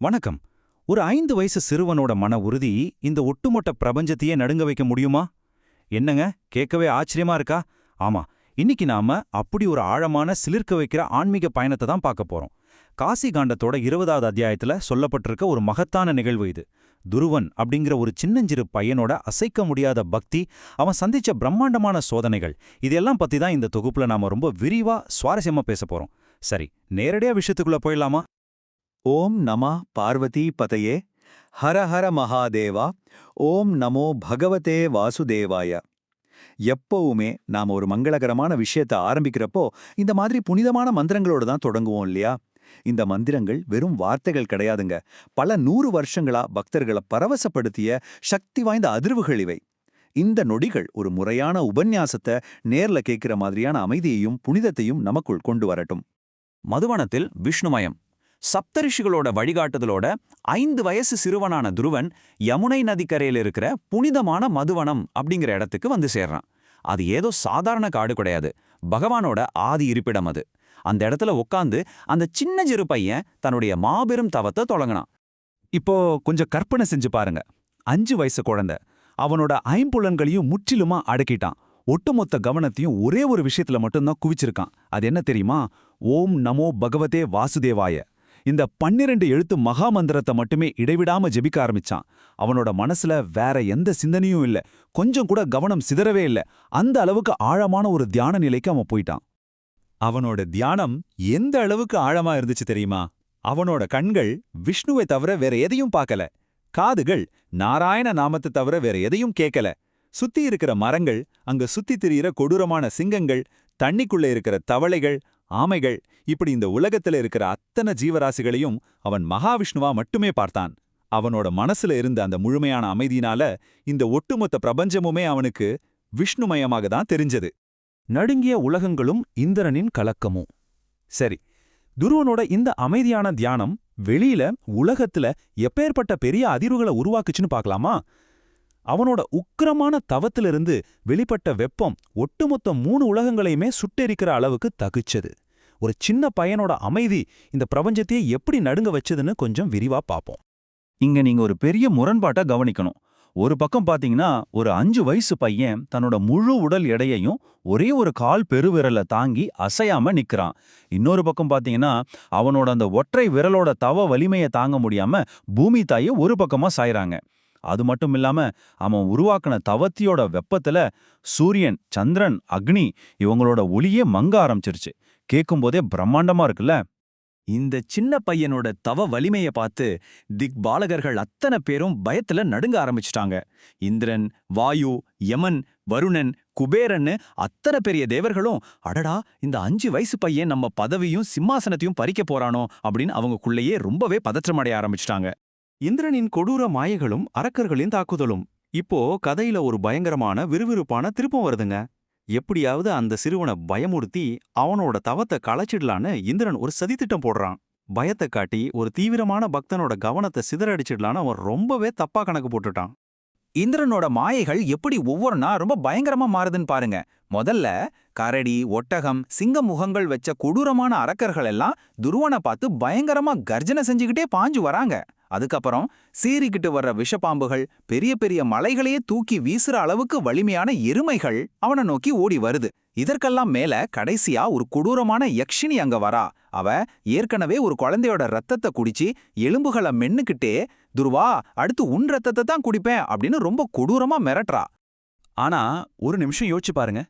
வணக்கம். ஒரு 5 வயசு சிறுவனோட மன உறுதி இந்த ஒட்டுமொத்த பிரபஞ்சத்தையே நடுங்க வைக்க முடியுமா? என்னங்க, கேட்கவே ஆச்சரியமா இருக்கா? ஆமா, இன்னைக்கு நாம அப்படி ஒரு ஆழமான சிலிர்க்க வைக்கிற ஆன்மீக பயணத்தை தான் பார்க்க போறோம். காசி காண்டத்தோட 20வது அத்தியாயத்துல சொல்லப்பட்டிருக்க ஒரு மகத்தான நிகழ்வு இது. துருவன் அப்படிங்கிற ஒரு சின்னஞ்சிறு பையனோட அசைக்க முடியாத பக்தி, அவன் சந்திச்ச பிரம்மாண்டமான சோதனைகள், இதெல்லாம் பத்தி தான் இந்த தொகுப்புல நாம ரொம்ப விரிவா சுவாரஸ்யமா பேச போறோம். சரி, நேரடியா விஷயத்துக்குள்ள போயிடலாமா? ஓம் நம பார்வதி பதையே ஹர ஹர மகாதேவா. ஓம் நமோ பகவதே வாசுதேவாய. எப்பவுமே நாம ஒரு மங்களகரமான விஷயத்தை ஆரம்பிக்கிறப்போ இந்த மாதிரி புனிதமான மந்திரங்களோட தான் தொடங்குவோம் இல்லையா? இந்த மந்திரங்கள் வெறும் வார்த்தைகள் கிடையாதுங்க. பல 100 வருஷங்களா பக்தர்களை பரவசப்படுத்திய சக்தி வாய்ந்த அதிர்வுகள் இவை. இந்த நொடிகள் ஒரு முறையான உபன்யாசத்தை நேர்ல கேட்கிற மாதிரியான அமைதியையும் புனிதத்தையும் நமக்குள் கொண்டு வரட்டும். மதுவனத்தில் விஷ்ணுமயம். சப்தரிஷிகளோட வழிகாட்டுதலோட 5 வயசு சிறுவனான துருவன் யமுனை நதிக்கரையில் இருக்கிற புனிதமான மதுவனம் அப்படிங்கிற இடத்துக்கு வந்து சேர்றான். அது ஏதோ சாதாரண காடு கிடையாது, பகவானோட ஆதி இருப்பிடம் அது. அந்த இடத்துல உட்காந்து அந்த சின்ன சிறு பையன் தன்னுடைய மாபெரும் தவத்தை தொடங்கினான். இப்போ கொஞ்சம் கற்பனை செஞ்சு பாருங்க. 5 வயசு குழந்தை அவனோட ஐம்புலன்களையும் முற்றிலுமா அடக்கிட்டான். ஒட்டுமொத்த கவனத்தையும் ஒரே ஒரு விஷயத்துல மட்டும்தான் குவிச்சிருக்கான். அது என்ன தெரியுமா? ஓம் நமோ பகவதே வாசுதேவாய. இந்த 12 எழுத்து மகா மந்திரத்தை மட்டுமே இடைவிடாம ஜெபிக்க ஆரம்பிச்சான். அவனோட மனசுல வேற எந்த சிந்தனையும் இல்ல, கொஞ்சம் கூட கவனம் சிதறவே இல்ல. அந்த அளவுக்கு ஆழமான ஒரு தியான நிலைக்கு அவன் போயிட்டான். அவனோட தியானம் எந்த அளவுக்கு ஆழமா இருந்துச்சு தெரியுமா? அவனோட கண்கள் விஷ்ணுவை தவிர வேற எதையும் பார்க்கல, காதுகள் நாராயண நாமத்தை தவிர வேற எதையும் கேட்கல. சுத்தி இருக்கிற மரங்கள், அங்க சுத்தி திரியிற கொடூரமான சிங்கங்கள், தண்ணிக்குள்ள இருக்கிற தவளைகள், ஆமைகள், இப்படி இந்த உலகத்துல இருக்கிற அத்தனை ஜீவராசிகளையும் அவன் மகாவிஷ்ணுவா மட்டுமே பார்த்தான். அவனோட மனசுல இருந்த அந்த முழுமையான அமைதியினால இந்த ஒட்டுமொத்த பிரபஞ்சமுமே அவனுக்கு விஷ்ணுமயமாக தான் தெரிஞ்சது. நடுங்கிய உலகங்களும் இந்திரனின் கலக்கமும். சரி, துருவனோட இந்த அமைதியான தியானம் வெளியில உலகத்துல எப்பேற்பட்ட பெரிய அதிர்வுகளை உருவாக்குச்சுன்னு பார்க்கலாமா? அவனோட உக்கிரமான தவத்திலிருந்து வெளிப்பட்ட வெப்பம் ஒட்டுமொத்த 3 உலகங்களையுமே சுட்டெரிக்கிற அளவுக்கு தகுச்சது. ஒரு சின்ன பையனோட அமைதி இந்த பிரபஞ்சத்தையே எப்படி நடுங்க வச்சதுன்னு கொஞ்சம் விரிவா பார்ப்போம். இங்க நீங்க ஒரு பெரிய முரண்பாட்டை கவனிக்கணும். ஒரு பக்கம் பாத்தீங்கன்னா, ஒரு 5 வயசு பையன் தன்னோட முழு உடல் எடையையும் ஒரே ஒரு கால் பெருவிரல தாங்கி அசையாம நிக்கிறான். இன்னொரு பக்கம் பாத்தீங்கன்னா, அவனோட அந்த ஒற்றை விரலோட தவ வலிமையை தாங்க முடியாம பூமி தாயை ஒரு பக்கமா சாயறாங்க. அது மட்டும் இல்லாம அவன் உருவாக்கின தவத்தியோட வெப்பத்துல சூரியன், சந்திரன், அக்னி இவங்களோட ஒளியே மங்க ஆரம்பிச்சிருச்சு. கேட்கும்போதே பிரம்மாண்டமா இருக்குல்ல? இந்த சின்ன பையனோட தவ வலிமைய பார்த்து திக்பாலகர்கள் அத்தனை பேரும் பயத்துல நடுங்க ஆரம்பிச்சிட்டாங்க. இந்திரன், வாயு, யமன், வருணன், குபேரன்னு அத்தனை பெரிய தேவர்களும் அடடா, இந்த 5 வயசு பையன் நம்ம பதவியும் சிம்மாசனத்தையும் பறிக்க போறானோ அப்படின்னு அவங்களுக்குள்ளேயே ரொம்பவே பதற்றமடைய ஆரம்பிச்சிட்டாங்க. இந்திரனின் கொடூர மாயைகளும் அரக்கர்களின் தாக்குதலும். இப்போ கதையில ஒரு பயங்கரமான விறுவிறுப்பான திருப்பம் வருதுங்க. எப்படியாவது அந்த சிறுவனை பயமுறுத்தி அவனோட தவத்தை களைச்சிடலான்னு இந்திரன் ஒரு சதித்திட்டம் போடுறான். பயத்தை காட்டி ஒரு தீவிரமான பக்தனோட கவனத்தை சிதறடிச்சிடலான்னு அவன் ரொம்பவே தப்பா கணக்கு போட்டுட்டான். இந்திரனோட மாயைகள் எப்படி ஒவ்வொருனா ரொம்ப பயங்கரமா மாறுதுன்னு பாருங்க. முதல்ல கரடி, ஒட்டகம், சிங்க முகங்கள் வச்ச கொடூரமான அரக்கர்கள் எல்லாம் துருவனை பார்த்து பயங்கரமா கர்ஜனை செஞ்சுக்கிட்டே பாஞ்சு வராங்க. அதுக்கப்புறம் சீறிக்கிட்டு வர்ற விஷப்பாம்புகள், பெரிய பெரிய மலைகளையே தூக்கி வீசுற அளவுக்கு வலிமையான எருமைகள் அவனை நோக்கி ஓடி வருது. இதற்கெல்லாம் மேல கடைசியா ஒரு கொடூரமான யக்ஷினி அங்க வரா. அவ ஏற்கனவே ஒரு குழந்தையோட ரத்தத்தை குடிச்சு எலும்புகளை மென்னுக்கிட்டே, துருவா, அடுத்து உன் ரத்தத்தை தான் குடிப்பேன் அப்படின்னு ரொம்ப கொடூரமா மிரட்டுறா. ஆனா ஒரு நிமிஷம் யோசிச்சு பாருங்க.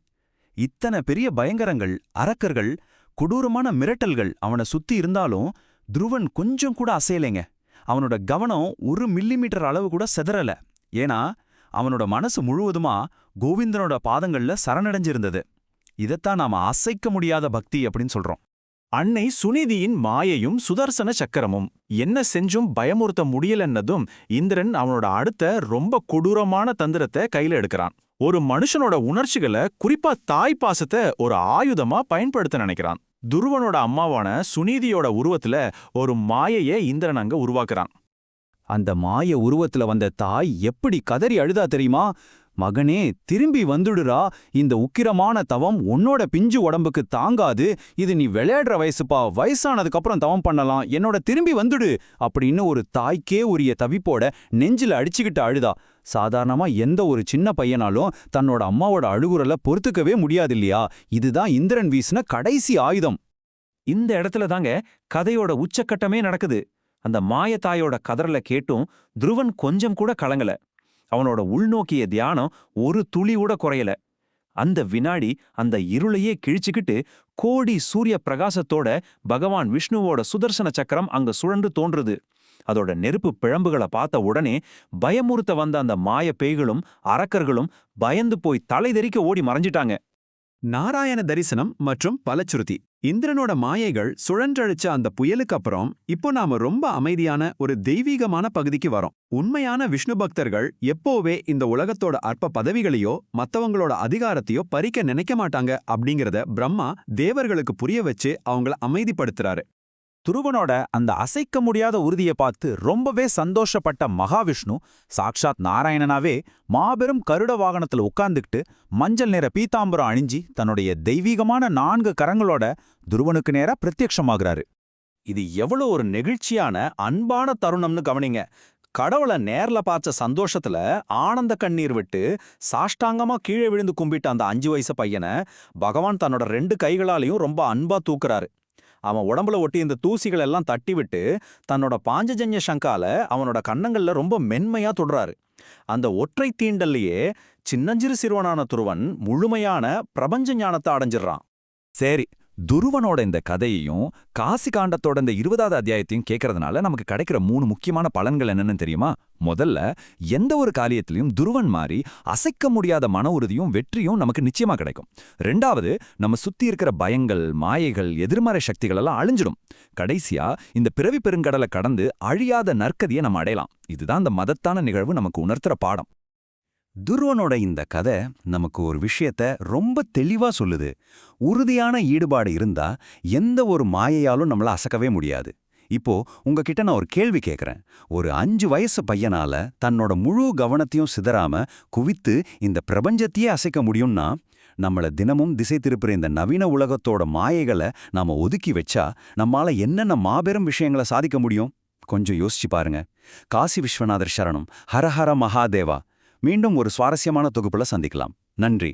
இத்தனை பெரிய பயங்கரங்கள், அரக்கர்கள், கொடூரமான மிரட்டல்கள் அவனை சுத்தி இருந்தாலும் துருவன் கொஞ்சம் கூட அசையலைங்க. அவனோட கவனம் 1 மில்லிமீட்டர் அளவு கூட செதறல. ஏன்னா அவனோட மனசு முழுவதுமா கோவிந்தனோட பாதங்கள்ல சரணடைஞ்சிருந்தது. இதைத்தான் நாம அசைக்க முடியாத பக்தி அப்படின்னு சொல்றோம். அன்னை சுனிதியின் மாயையும் சுதர்சன சக்கரமும் என்ன செஞ்சும் பயமுறுத்த முடியலன்னதும் இந்திரன் அவனோட அடுத்த ரொம்ப கொடூரமான தந்திரத்தை கையில எடுக்கிறான். ஒரு மனுஷனோட உணர்ச்சிகளை, குறிப்பா தாய் பாசத்தை ஒரு ஆயுதமா பயன்படுத்த நினைக்கிறான். துருவனோட அம்மாவான சுனிதியோட உருவத்துல ஒரு மாயையை இந்திரன் அங்க உருவாக்குறான். அந்த மாய உருவத்துல வந்த தாய் எப்படி கதறி அழுதா தெரியுமா? மகனே திரும்பி வந்துடுறா, இந்த உக்கிரமான தவம் உன்னோட பிஞ்சு உடம்புக்கு தாங்காது, இது நீ விளையாடுற வயசுப்பா, வயசானதுக்கு அப்புறம் தவம் பண்ணலாம், என்னோட திரும்பி வந்துடு அப்படின்னு ஒரு தாய்க்கே உரிய தவிப்போட நெஞ்சில அடிச்சுக்கிட்டு அழுதா. சாதாரணமா எந்த ஒரு சின்ன பையனாலும் தன்னோட அம்மாவோட அழுகுறல பொறுத்துக்கவே முடியாது இல்லையா? இதுதான் இந்திரன் வீசின கடைசி ஆயுதம். இந்த இடத்துல தாங்க கதையோட உச்சக்கட்டமே நடக்குது. அந்த மாயத்தாயோட கதறல கேட்டும் துருவன் கொஞ்சம் கூட கலங்கல. அவனோட உள்நோக்கிய தியானம் ஒரு துளி கூட குறையல. அந்த வினாடி அந்த இருளையே கிழிச்சுக்கிட்டு கோடி சூரிய பிரகாசத்தோட பகவான் விஷ்ணுவோட சுதர்சன சக்கரம் அங்க சுழன்று தோன்றுது. அதோட நெருப்பு பிழம்புகளை பார்த்த உடனே பயமுறுத்த வந்த அந்த மாய பேய்களும் அரக்கர்களும் பயந்து போய் தலைதெறிக்க ஓடி மறைஞ்சிட்டாங்க. நாராயண தரிசனம் மற்றும் பலச்சுருதி. இந்திரனோட மாயைகள் சுழன்றழிச்ச அந்த புயலுக்கு அப்புறம் இப்போ நாம ரொம்ப அமைதியான ஒரு தெய்வீகமான பகுதிக்கு வரோம். உண்மையான விஷ்ணு பக்தர்கள் எப்போவே இந்த உலகத்தோட அற்ப பதவிகளையோ மத்தவங்களோட அதிகாரத்தையோ பறிக்க நினைக்க மாட்டாங்க அப்படிங்கறத பிரம்மா தேவர்களுக்கு புரிய வச்சு அவங்கள அமைதிப்படுத்துறாரு. துருவனோட அந்த அசைக்க முடியாத உறுதியை பார்த்து ரொம்பவே சந்தோஷப்பட்ட மகாவிஷ்ணு சாக்ஷாத் நாராயணனாவே மாபெரும் கருட வாகனத்துல உட்கார்ந்துக்கிட்டு மஞ்சள் நிற பீதாம்பரம் அணிஞ்சி தன்னுடைய தெய்வீகமான 4 கரங்களோட துருவனுக்கு நேரா பிரத்யக்ஷமாகிறாரு. இது எவ்வளவு ஒரு நெகிழ்ச்சியான அன்பான தருணம்னு கவனிங்க. கடவுளை நேர்ல பார்த்த சந்தோஷத்துல ஆனந்த கண்ணீர் விட்டு சாஷ்டாங்கமா கீழே விழுந்து கும்பிட்ட அந்த 5 வயசு பையனை பகவான் தன்னோட 2 கைகளாலையும் ரொம்ப அன்பா தூக்குறாரு. அவன் உடம்புல ஒட்டி இந்த தூசிகள் எல்லாம் தட்டி விட்டு தன்னோட பாஞ்சஜன்ய சங்கால அவனோட கன்னங்கள்ல ரொம்ப மென்மையா தொடுறாரு. அந்த ஒற்றை தீண்டல்லையே சின்னஞ்சிறு சிறுவனான துருவன் முழுமையான பிரபஞ்ச ஞானத்தை அடைஞ்சிடறான். சரி, துருவனோட இந்த கதையையும் காசி காண்டத்தோட இந்த 20வது அத்தியாயத்தையும் கேட்கறதுனால நமக்கு கிடைக்கிற 3 முக்கியமான பலன்கள் என்னன்னு தெரியுமா? முதல்ல, எந்த ஒரு காரியத்திலையும் துருவன் மாதிரி அசைக்க முடியாத மன உறுதியும் வெற்றியும் நமக்கு நிச்சயமா கிடைக்கும். 2வது, நம்ம சுத்தி இருக்கிற பயங்கள், மாயைகள், எதிர்மறை சக்திகள் எல்லாம் அழிஞ்சிடும். கடைசியா, இந்த பிறவி பெருங்கடலை கடந்து அழியாத நற்கதியை நம்ம அடையலாம். இதுதான் இந்த மதத்தான நிகழ்வு நமக்கு உணர்த்துற பாடம். துருவனோட இந்த கதை நமக்கு ஒரு விஷயத்த ரொம்ப தெளிவா சொல்லுது. உறுதியான ஈடுபாடு இருந்தா எந்த ஒரு மாயையாலும் நம்மள அசக்கவே முடியாது. இப்போ உங்ககிட்ட நான் ஒரு கேள்வி கேட்கறேன். ஒரு 5 வயசு பையனால தன்னோட முழு கவனத்தையும் சிதறாம குவித்து இந்த பிரபஞ்சத்தையே அசைக்க முடியும்னா, நம்மள தினமும் திசை திருப்புற இந்த நவீன உலகத்தோட மாயைகளை நாம ஒதுக்கி வச்சா நம்மால என்னென்ன மாபெரும் விஷயங்களை சாதிக்க முடியும்? கொஞ்சம் யோசிச்சு பாருங்க. காசி விஸ்வநாதர் சரணம். ஹரஹர மகாதேவா. மீண்டும் ஒரு சுவாரஸ்யமான தொகுப்புல சந்திக்கலாம். நன்றி.